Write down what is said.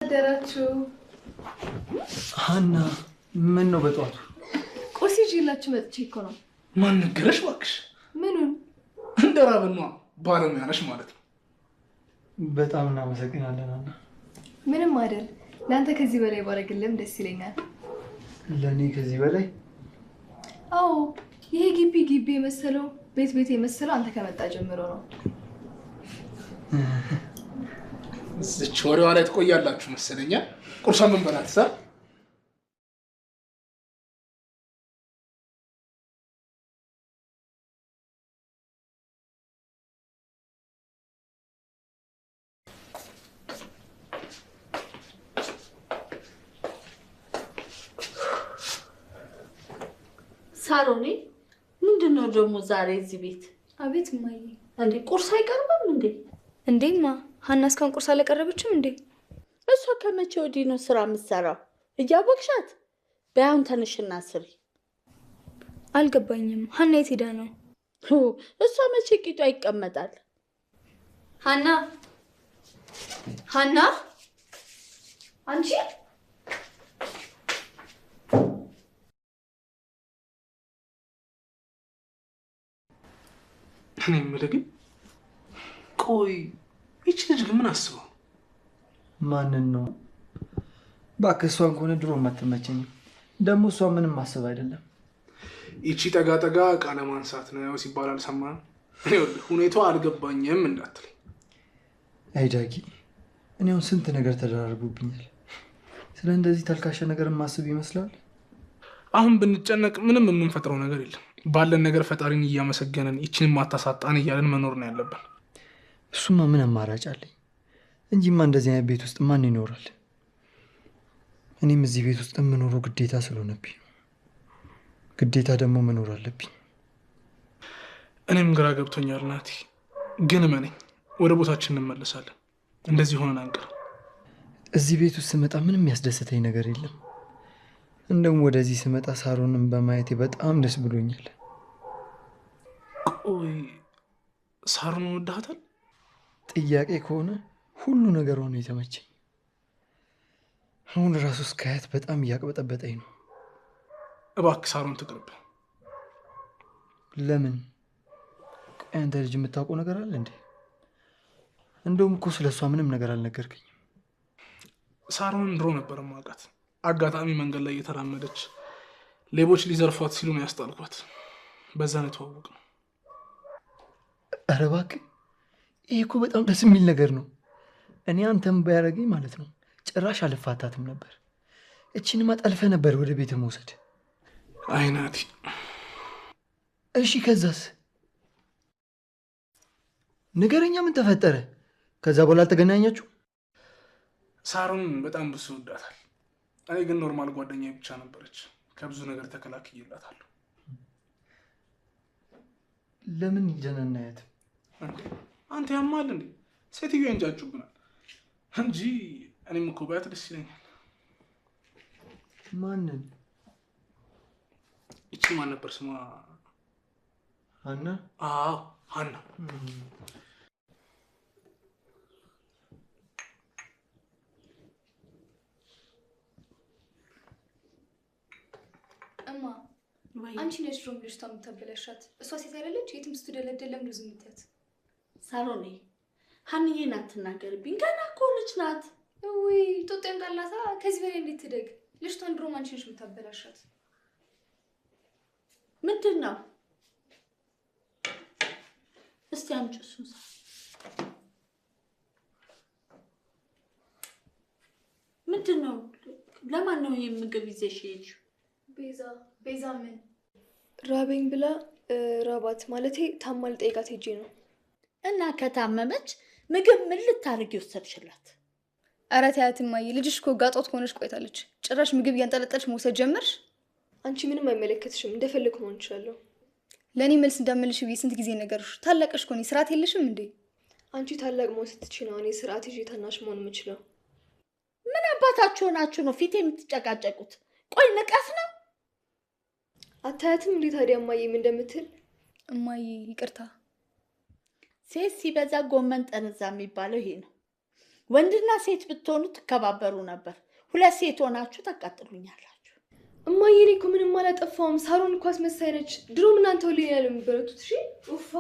አደራችሁ ሀና ምን ነው በጧቱ ቁርስ ይዤላችሁ መጥቼ እኮ ነው። ማን ነገረሽ እባክሽ? ምኑን? እንደራበኗ ባለሙያ ነሽ ማለት ነው። በጣም እናመሰግናለን ሀና። ምንም አይደል። ለአንተ ከዚህ በላይ ባረግልም ደስ ይለኛል። ለኔ ከዚህ በላይ? አዎ ይሄ ግቢ የመሰለው ቤት የመሰለው አንተ ከመጣ ጀምሮ ነው። እዚች ወሬዋ ላይ ትቆያላችሁ መሰለኛ። ቁርሷን ምን በላት ሳ ሳሮኔ ምንድነው ደግሞ ዛሬ እዚህ ቤት? አቤት እማዬ። እንዴ ቁርስ አይቀርብም እንዴ? እንዴማ ሀና እስካሁን ቁርስ አላቀረበችም እንዴ? እሷ ከመቼ ወዲህ ነው ስራ የምትሰራው? እያወቅሻት? በያውን ተነሽና ስሪ። አልገባኝም። ሀና የት ሄዳ ነው? እሷ መቼ ቂጧ ይቀመጣል? ሀና አንቺ እኔ የምልህ ግን ቆይ ይቺ ልጅ ግን ምን አስበው? ማንን ነው? እባክህ እሷን ከሆነ ድሮ አትመቸኝም። ደግሞ እሷ ምንም ማሰብ አይደለም። ይቺ ጠጋ ዕቃ ለማንሳት ነው ሲባል አልሰማህም? ሁኔታው አልገባኝም እንዳትለኝ። አይ ዳጊ፣ እኔ አሁን ስንት ነገር ተደራርቦብኛል። ስለ እንደዚህ ተልካሻ ነገር ማስብ ይመስላል? አሁን ብንጨነቅ ምንም የምንፈጥረው ነገር የለም። ባለን ነገር ፈጣሪን እያመሰገንን ይቺን ማታሳጣን እያለን መኖር ነው ያለብን። እሱማ ምን አማራጭ አለኝ እንጂማ እንደዚህ አይነት ቤት ውስጥ ማን ይኖራል? እኔም እዚህ ቤት ውስጥ የምኖረው ግዴታ ስለሆነብኝ ግዴታ ደግሞ መኖር አለብኝ። እኔም ግራ ገብቶኛል ናቲ፣ ግን እመነኝ ወደ ቦታችን እንመለሳለን። እንደዚህ ሆነን አንቀርም። እዚህ ቤት ውስጥ ስመጣ ምንም ያስደስተኝ ነገር የለም። እንደውም ወደዚህ ስመጣ ሳሮንን በማየቴ በጣም ደስ ብሎኛል። ቆይ ሳሮን ወዳታል? ጥያቄ ከሆነ ሁሉ ነገር ሆነ የተመቸኝ። አሁን ራሱ እስካያት በጣም እያቅበጠበጠኝ ነው። እባክህ ሳሮን ትቅርብ። ለምን? ቆይ አንተ ልጅ የምታውቀው ነገር አለ እንዴ? እንደውም እኮ ስለሷ ምንም ነገር አልነገርከኝም። ሳሮንን ድሮ ነበር ማውቃት። አጋጣሚ መንገድ ላይ እየተራመደች ሌቦች ሊዘርፏት ሲሉ ነው ያስጣልኳት። በዛ ነው የተዋወቅነው። ኧረ እባክህ፣ ይሄ እኮ በጣም ደስ የሚል ነገር ነው። እኔ አንተም ባያደርገኝ ማለት ነው ጭራሽ አልፋታትም ነበር። እቺንማ ጠልፈ ነበር ወደ ቤት መውሰድ። አይ ናቲ። እሺ ከዛስ? ንገረኛ፣ ምን ተፈጠረ? ከዛ በኋላ አልተገናኛችሁ? ሳሮን በጣም ብዙ ወዳታል። እኔ ግን ኖርማል ጓደኛዬ ብቻ ነበረች። ከብዙ ነገር ተከላክዬላታለሁ። ለምን ጀነናየት? አንተ ያማል እንዴ? ሴትዮ እንጃጩብናል እንጂ እኔም እኮ ባያት ደስ ይለኛል። ማንን? እቺ ማን ነበር ስሟ? ሀና? አዎ ሀና። እማ አንቺ ነሽ ድሮም ልጅቷ የምታበላሻት። እሷ ሴት አይደለች? የትም ስትደለደል ለምን ዝም የምትያት? ሳሮኔ ሀንዬን አትናገርብኝ። ገና እኮ ልጅ ናት። ውይ ጦጣ ይምጣላታ። ከዚህ በላይ እንዴት ትደግ? ልጅቷን ድሮም አንቺ ነሽ የምታበላሻት። ምንድን ነው? እስቲ አምጪ እሱን። ምንድን ነው? ለማን ነው ይሄ ምግብ ይዘሽ ሄድሽው? ቤዛ ምን ራበኝ ብላ ራባት ማለቴ ታማል ጠይቃት ሄጄ ነው። እና ከታመመች ምግብ ምን ልታርጊ ወሰድሽላት? ኧረ ተያት እማዬ፣ ልጅሽ እኮ ጋጦት ሆነሽ ቆይታለች። ጭራሽ ምግብ እያንጠለጠልሽ መውሰድ ጀመርሽ። አንቺ ምንም አይመለከትሽም፣ እንደፈለግ መሆን እችላለሁ። ለእኔ መልስ እንዳመልሽ ብዬ ስንት ጊዜ ነገርሽ። ታላቅሽ እኮ ነኝ፣ ስርዓት የለሽም እንዴ? አንቺ ታላቅ መሆን ስትችይ ነው እኔ ስርዓት ይዤ ታናሽ መሆን የምችለው። ምን አባታችሁ ሆናችሁ ነው ፊት የምትጨቃጨቁት? ቆይ ንቀት ነው። አታያትም እንዴ ታዲያ እማዬ ምን እንደምትል? እማዬ ይቅርታ። ሴት ሲበዛ ጎመን ጠነዛ የሚባለው ይሄ ነው። ወንድና ሴት ብትሆኑ ትከባበሩ ነበር። ሁለት ሴት ሆናችሁ ታቃጥሉኛላችሁ። እማዬ እኔ እኮ ምንም አላጠፋውም። ሳሮን እኮ አስመሳይ ነች። ድሮም እናንተ ሁሌ ያለ የሚበረቱት። እሺ ኡፋ